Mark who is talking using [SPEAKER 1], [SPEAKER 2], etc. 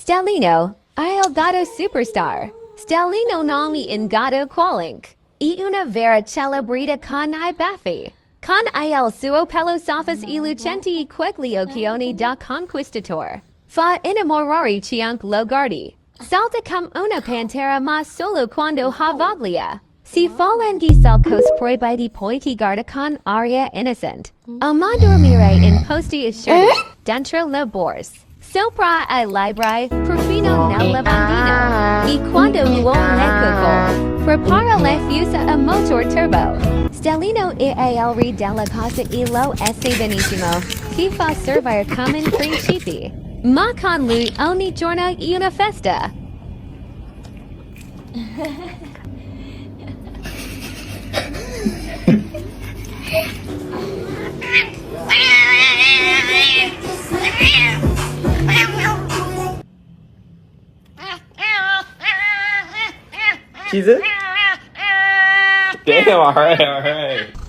[SPEAKER 1] Stellino, il gato superstar. Stellino nomi in gato qualunque. E una vera celebrita con I baffi. Con il suo pelo sofas e lucenti e quegli occhioni da conquistator. Fa innamorare chiunque lo guardi. Salta come una pantera ma solo quando ha voglia. Si falanghi salcos proibiti poiti guarda con aria innocent. Ama dormire in posti assurdi, dentro le borse. Sopra I libri, perfino nel lavandino. E quando l'uomo le cucco, prepara le fusa a motor turbo. Stellino e al re della casa e lo esse benissimo, che fa servire come principi. Ma con lui ogni giorno è una festa.
[SPEAKER 2] Cheese it? Damn, alright.